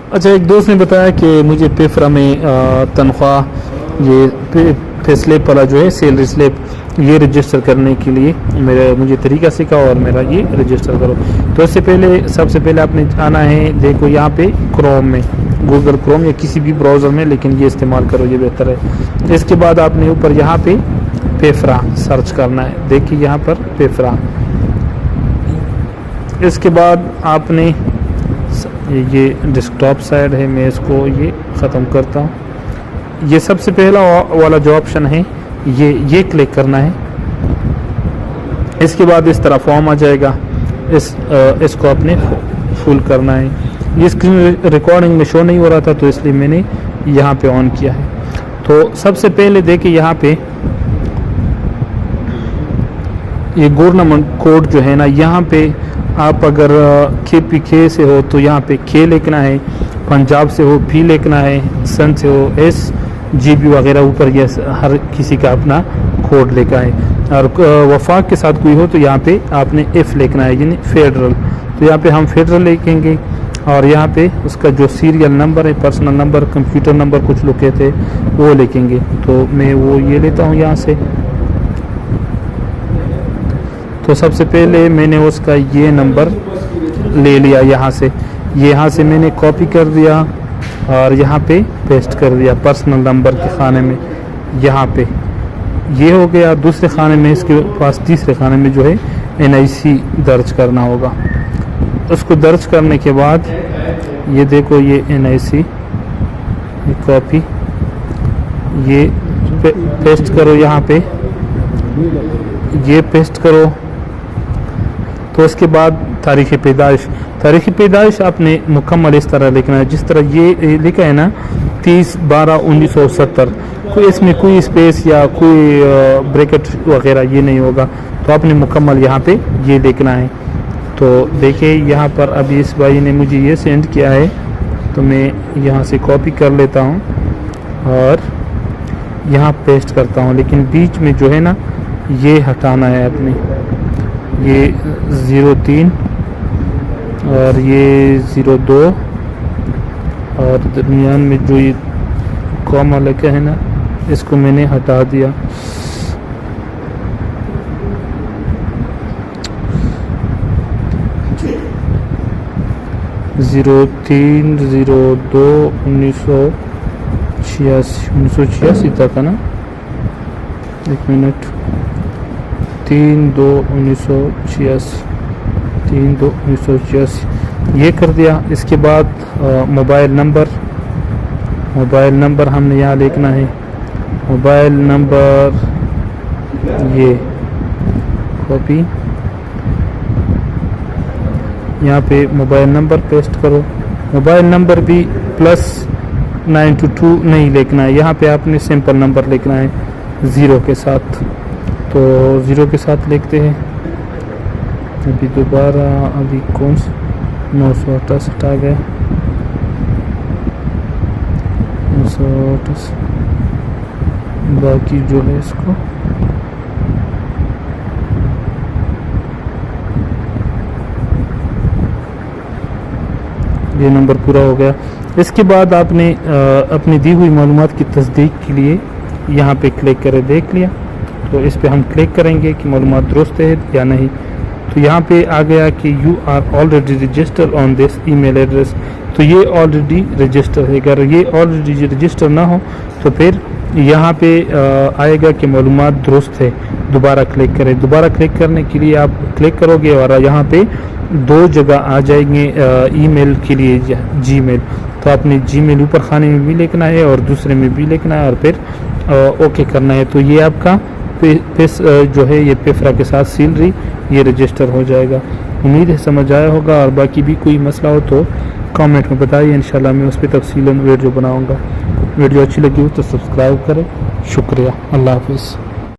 अच्छा, एक दोस्त ने बताया कि मुझे पेफरा में तनख्वाह ये स्लिप वाला जो है सैलरी स्लिप ये रजिस्टर करने के लिए मुझे तरीका सिखाओ और मेरा ये रजिस्टर करो। तो इससे पहले सबसे पहले आपने आना है, देखो यहाँ पे क्रोम में, गूगल क्रोम या किसी भी ब्राउज़र में, लेकिन ये इस्तेमाल करो, ये बेहतर है। इसके बाद आपने ऊपर यहाँ पे पेफरा सर्च करना है, देखिए यहाँ पर पेफरा। इसके बाद आपने ये डेस्कटॉप साइड है, मैं इसको ये ख़त्म करता हूँ। ये सबसे पहला वाला जो ऑप्शन है ये क्लिक करना है। इसके बाद इस तरह फॉर्म आ जाएगा, इसको आपने फुल करना है। ये स्क्रीन रिकॉर्डिंग में शो नहीं हो रहा था तो इसलिए मैंने यहाँ पे ऑन किया है। तो सबसे पहले देखिए यहाँ पे ये गवर्नमेंट कोड जो है ना, यहाँ पे आप अगर KPK से हो तो यहाँ पे K लिखना है, पंजाब से हो P लिखना है, सन से हो SGB वगैरह ऊपर ये हर किसी का अपना कोड लिखा है। और वफाक के साथ कोई हो तो यहाँ पे आपने F लिखना है, यानी फेडरल। तो यहाँ पे हम फेडरल लिखेंगे और यहाँ पे उसका जो सीरियल नंबर है, पर्सनल नंबर, कंप्यूटर नंबर कुछ लोग कहते हैं वो लिखेंगे। तो मैं वो ये लेता हूँ यहाँ से। तो सबसे पहले मैंने उसका ये नंबर ले लिया यहाँ से, यहाँ से मैंने कॉपी कर दिया और यहाँ पे पेस्ट कर दिया पर्सनल नंबर के खाने में। यहाँ पे ये हो गया। दूसरे खाने में इसके पास तीसरे खाने में जो है NIC दर्ज करना होगा। उसको दर्ज करने के बाद ये देखो ये NIC ये कॉपी ये पेस्ट करो, यहाँ पे ये पेस्ट करो। तो उसके बाद तारीख़ पैदाइश आपने मुकम्मल इस तरह लिखना है, जिस तरह ये लिखा है ना 30/12/1970। कोई इसमें कोई स्पेस या कोई ब्रैकेट वगैरह ये नहीं होगा, तो आपने मुकम्मल यहाँ पे ये लिखना है। तो देखिए यहाँ पर अभी इस भाई ने मुझे ये सेंड किया है, तो मैं यहाँ से कॉपी कर लेता हूँ और यहाँ पेस्ट करता हूँ। लेकिन बीच में जो है ना ये हटाना है अपने, ये 03 और ये 02 और दरमियान में जो ये कॉमा लगा है ना इसको मैंने हटा दिया। ज़ीरो 3 02 1986 तक है ना, 1 मिनट, 3/2/1986 ये कर दिया। इसके बाद मोबाइल नंबर हमने यहाँ लिखना है। मोबाइल नंबर ये कॉपी, यहाँ पे मोबाइल नंबर पेस्ट करो। मोबाइल नंबर भी +922 नहीं लिखना है, यहाँ पे आपने सिंपल नंबर लिखना है 0 के साथ। तो 0 के साथ लिखते हैं। अभी दोबारा अभी कौन सा 968 आ गया, 968 बाकी जो है इसको ये नंबर पूरा हो गया। इसके बाद आपने अपनी दी हुई मालूमात की तस्दीक के लिए यहाँ पे क्लिक करें, देख लिया। तो इस पे हम क्लिक करेंगे कि मालूमात दुरुस्त है या नहीं। तो यहाँ पे आ गया कि you are already registered on this email address. तो ये ऑलरेडी रजिस्टर है। अगर ये ऑलरेडी रजिस्टर ना हो तो फिर यहाँ पे आएगा कि मालूमात दुरुस्त है, दोबारा क्लिक करें। दोबारा क्लिक करने के लिए आप क्लिक करोगे और यहाँ पे 2 जगह आ जाएंगे ईमेल के लिए जीमेल। तो आपने जीमेल ऊपर खाने में भी लिखना है और दूसरे में भी लिखना है और फिर ओके करना है। तो ये आपका जो है ये पेफरा के साथ सैलरी ये रजिस्टर हो जाएगा। उम्मीद है समझ आया होगा, और बाकी भी कोई मसला हो तो कमेंट में बताइए, इंशाल्लाह मैं उस पर तफसीलन वीडियो बनाऊंगा। वीडियो अच्छी लगी हो तो सब्सक्राइब करें। शुक्रिया, अल्लाह हाफिज़।